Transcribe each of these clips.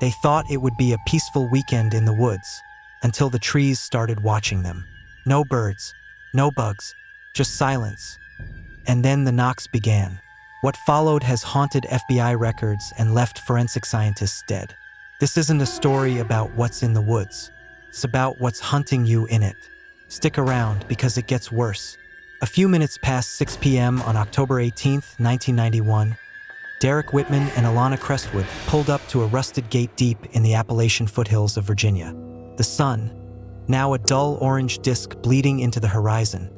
They thought it would be a peaceful weekend in the woods, until the trees started watching them. No birds, no bugs, just silence. And then the knocks began. What followed has haunted FBI records and left forensic scientists dead. This isn't a story about what's in the woods. It's about what's hunting you in it. Stick around because it gets worse. A few minutes past 6 p.m. on October 18, 1991, Derek Whitman and Alana Crestwood pulled up to a rusted gate deep in the Appalachian foothills of Virginia. The sun, now a dull orange disk bleeding into the horizon,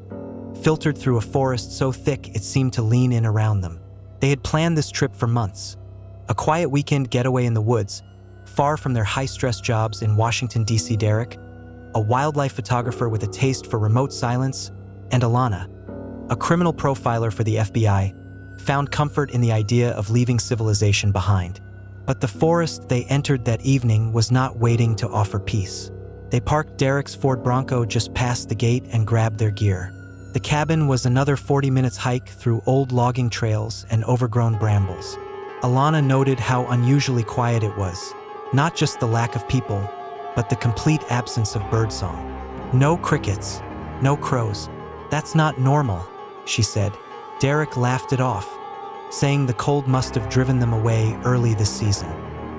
filtered through a forest so thick it seemed to lean in around them. They had planned this trip for months. A quiet weekend getaway in the woods, far from their high-stress jobs in Washington, D.C. Derek, a wildlife photographer with a taste for remote silence, and Alana, a criminal profiler for the FBI, found comfort in the idea of leaving civilization behind. But the forest they entered that evening was not waiting to offer peace. They parked Derek's Ford Bronco just past the gate and grabbed their gear. The cabin was another 40 minutes hike through old logging trails and overgrown brambles. Alana noted how unusually quiet it was. Not just the lack of people, but the complete absence of birdsong. No crickets, no crows. That's not normal, she said. Derek laughed it off, saying the cold must have driven them away early this season.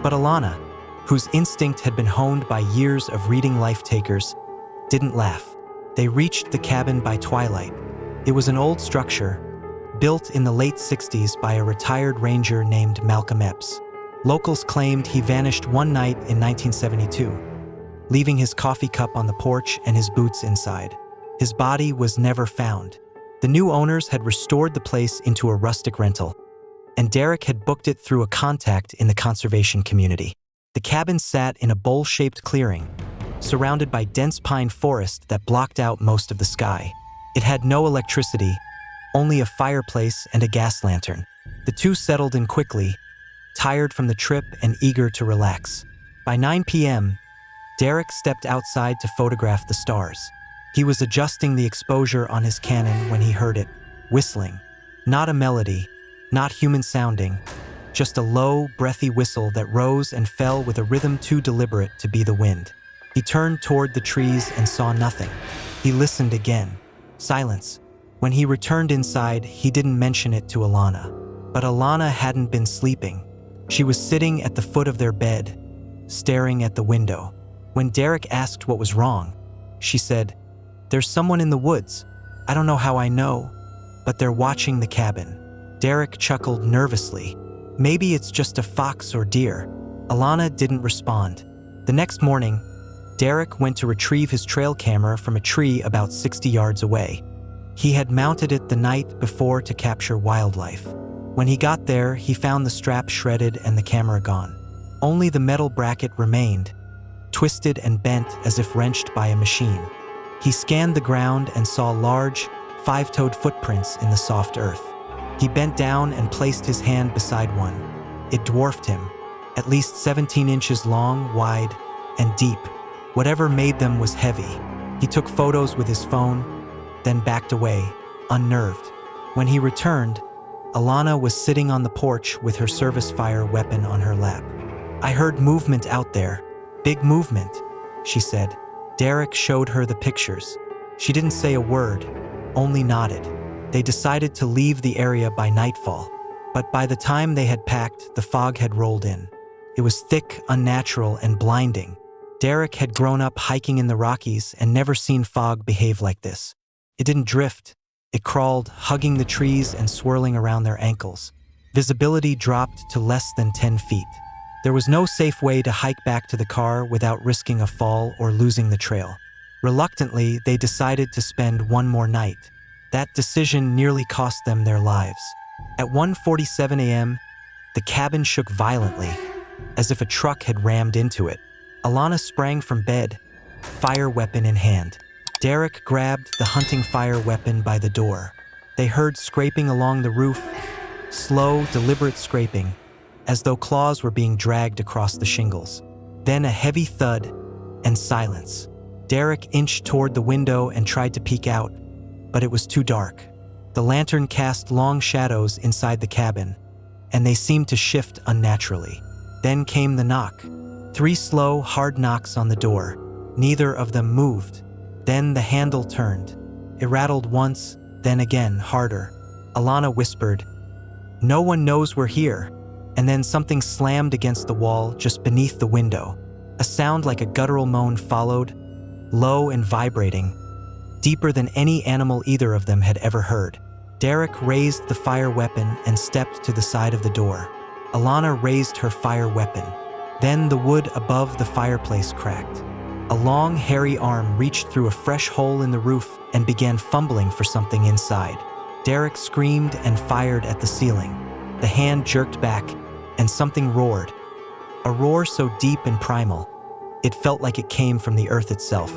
But Alana, whose instinct had been honed by years of reading Life Takers, didn't laugh. They reached the cabin by twilight. It was an old structure, built in the late 60s by a retired ranger named Malcolm Epps. Locals claimed he vanished one night in 1972, leaving his coffee cup on the porch and his boots inside. His body was never found. The new owners had restored the place into a rustic rental, and Derek had booked it through a contact in the conservation community. The cabin sat in a bowl-shaped clearing, surrounded by dense pine forest that blocked out most of the sky. It had no electricity, only a fireplace and a gas lantern. The two settled in quickly, tired from the trip and eager to relax. By 9 p.m., Derek stepped outside to photograph the stars. He was adjusting the exposure on his Canon when he heard it, whistling. Not a melody, not human sounding, just a low, breathy whistle that rose and fell with a rhythm too deliberate to be the wind. He turned toward the trees and saw nothing. He listened again. Silence. When he returned inside, he didn't mention it to Alana. But Alana hadn't been sleeping. She was sitting at the foot of their bed, staring at the window. When Derek asked what was wrong, she said, "There's someone in the woods. I don't know how I know, but they're watching the cabin." Derek chuckled nervously. "Maybe it's just a fox or deer." Alana didn't respond. The next morning, Derek went to retrieve his trail camera from a tree about 60 yards away. He had mounted it the night before to capture wildlife. When he got there, he found the strap shredded and the camera gone. Only the metal bracket remained, twisted and bent as if wrenched by a machine. He scanned the ground and saw large, five-toed footprints in the soft earth. He bent down and placed his hand beside one. It dwarfed him, at least 17 inches long, wide, and deep. Whatever made them was heavy. He took photos with his phone, then backed away, unnerved. When he returned, Alana was sitting on the porch with her service fire weapon on her lap. "I heard movement out there. Big movement," she said. Derek showed her the pictures. She didn't say a word, only nodded. They decided to leave the area by nightfall, but by the time they had packed, the fog had rolled in. It was thick, unnatural, and blinding. Derek had grown up hiking in the Rockies and never seen fog behave like this. It didn't drift. It crawled, hugging the trees and swirling around their ankles. Visibility dropped to less than 10 feet. There was no safe way to hike back to the car without risking a fall or losing the trail. Reluctantly, they decided to spend one more night. That decision nearly cost them their lives. At 1:47 a.m., the cabin shook violently, as if a truck had rammed into it. Alana sprang from bed, fire weapon in hand. Derek grabbed the hunting fire weapon by the door. They heard scraping along the roof, slow, deliberate scraping, as though claws were being dragged across the shingles. Then a heavy thud and silence. Derek inched toward the window and tried to peek out, but it was too dark. The lantern cast long shadows inside the cabin, and they seemed to shift unnaturally. Then came the knock. 3 slow, hard knocks on the door. Neither of them moved. Then the handle turned. It rattled once, then again, harder. Alana whispered, "No one knows we're here." And then something slammed against the wall just beneath the window. A sound like a guttural moan followed, low and vibrating, deeper than any animal either of them had ever heard. Derek raised the fire weapon and stepped to the side of the door. Alana raised her fire weapon. Then the wood above the fireplace cracked. A long, hairy arm reached through a fresh hole in the roof and began fumbling for something inside. Derek screamed and fired at the ceiling. The hand jerked back, and something roared. A roar so deep and primal, it felt like it came from the earth itself.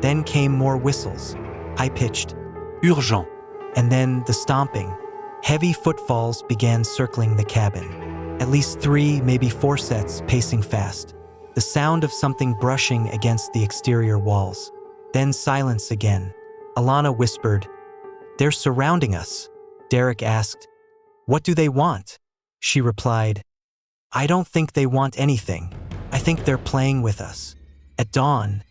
Then came more whistles, high-pitched, urgent, and then the stomping. Heavy footfalls began circling the cabin. At least 3, maybe 4 sets, pacing fast. The sound of something brushing against the exterior walls. Then silence again. Alana whispered, "They're surrounding us." Derek asked, "What do they want?" She replied, "I don't think they want anything. I think they're playing with us." At dawn,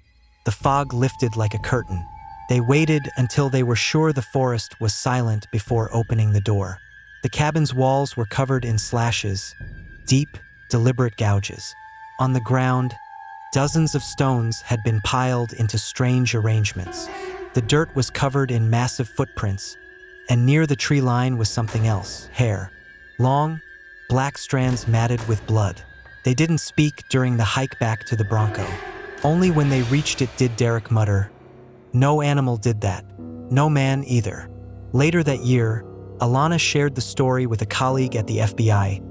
the fog lifted like a curtain. They waited until they were sure the forest was silent before opening the door. The cabin's walls were covered in slashes, deep, deliberate gouges. On the ground, dozens of stones had been piled into strange arrangements. The dirt was covered in massive footprints, and near the tree line was something else, hair. Long, black strands matted with blood. They didn't speak during the hike back to the Bronco. Only when they reached it did Derek mutter, "No animal did that. No man either." Later that year, Alana shared the story with a colleague at the FBI,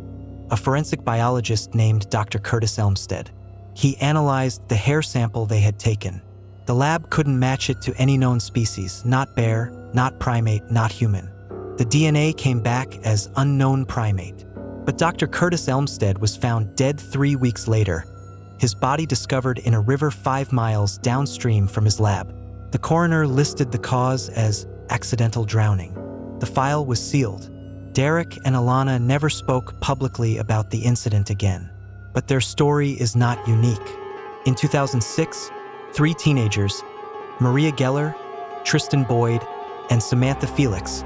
a forensic biologist named Dr. Curtis Elmstead. He analyzed the hair sample they had taken. The lab couldn't match it to any known species, not bear, not primate, not human. The DNA came back as unknown primate. But Dr. Curtis Elmstead was found dead 3 weeks later, his body discovered in a river 5 miles downstream from his lab. The coroner listed the cause as accidental drowning. The file was sealed. Derek and Alana never spoke publicly about the incident again. But their story is not unique. In 2006, 3 teenagers, Maria Geller, Tristan Boyd, and Samantha Felix,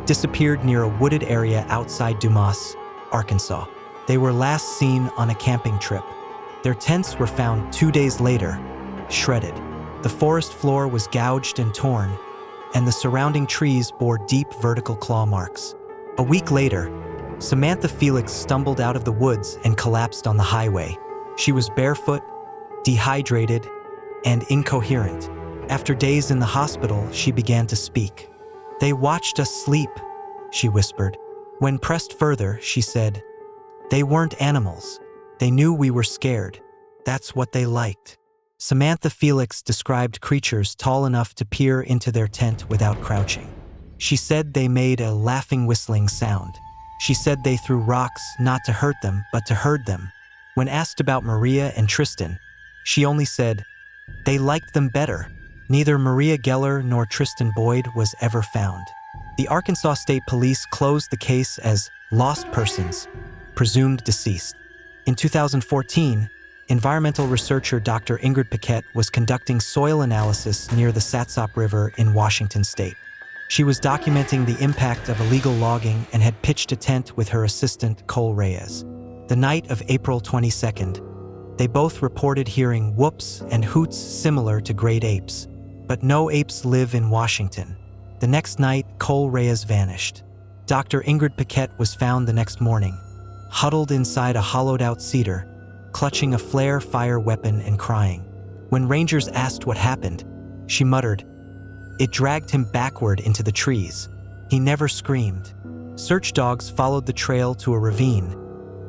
disappeared near a wooded area outside Dumas, Arkansas. They were last seen on a camping trip. Their tents were found 2 days later, shredded. The forest floor was gouged and torn, and the surrounding trees bore deep vertical claw marks. A week later, Samantha Felix stumbled out of the woods and collapsed on the highway. She was barefoot, dehydrated, and incoherent. After days in the hospital, she began to speak. "They watched us sleep," she whispered. When pressed further, she said, "They weren't animals. They knew we were scared. That's what they liked." Samantha Felix described creatures tall enough to peer into their tent without crouching. She said they made a laughing, whistling sound. She said they threw rocks not to hurt them, but to herd them. When asked about Maria and Tristan, she only said, "They liked them better." Neither Maria Geller nor Tristan Boyd was ever found. The Arkansas State Police closed the case as lost persons, presumed deceased. In 2014, environmental researcher Dr. Ingrid Paquette was conducting soil analysis near the Satsop River in Washington state. She was documenting the impact of illegal logging and had pitched a tent with her assistant, Cole Reyes. The night of April 22nd, they both reported hearing whoops and hoots similar to great apes. But no apes live in Washington. The next night, Cole Reyes vanished. Dr. Ingrid Paquette was found the next morning, huddled inside a hollowed-out cedar, clutching a flare fire weapon and crying. When rangers asked what happened, she muttered, "It dragged him backward into the trees. He never screamed." Search dogs followed the trail to a ravine,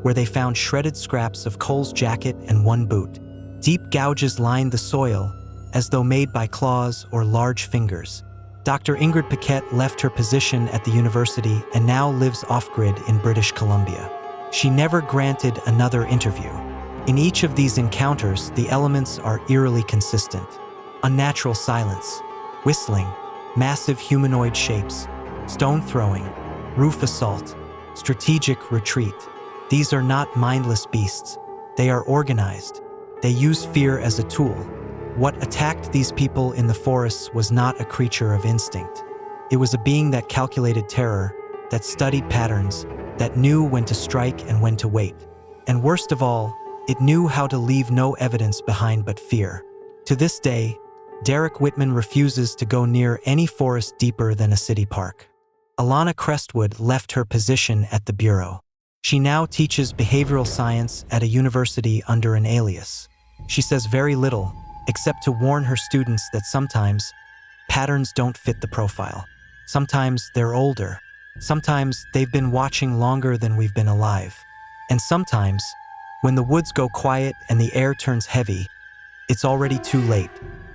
where they found shredded scraps of Cole's jacket and 1 boot. Deep gouges lined the soil, as though made by claws or large fingers. Dr. Ingrid Paquette left her position at the university and now lives off-grid in British Columbia. She never granted another interview. In each of these encounters, the elements are eerily consistent. Unnatural silence, whistling, massive humanoid shapes, stone throwing, roof assault, strategic retreat. These are not mindless beasts. They are organized, They use fear as a tool. What attacked these people in the forests was not a creature of instinct. It was a being that calculated terror, that studied patterns, that knew when to strike and when to wait. And worst of all, it knew how to leave no evidence behind but fear. To this day, Derek Whitman refuses to go near any forest deeper than a city park. Alana Crestwood left her position at the Bureau. She now teaches behavioral science at a university under an alias. She says very little, except to warn her students that sometimes patterns don't fit the profile. Sometimes they're older. Sometimes they've been watching longer than we've been alive. And sometimes, when the woods go quiet and the air turns heavy, it's already too late.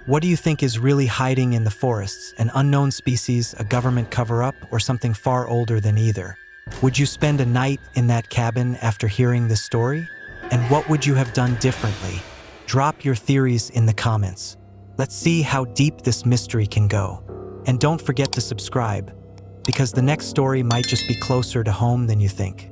What do you think is really hiding in the forests? An unknown species, a government cover-up, or something far older than either? Would you spend a night in that cabin after hearing this story? And what would you have done differently? Drop your theories in the comments. Let's see how deep this mystery can go. And don't forget to subscribe, because the next story might just be closer to home than you think.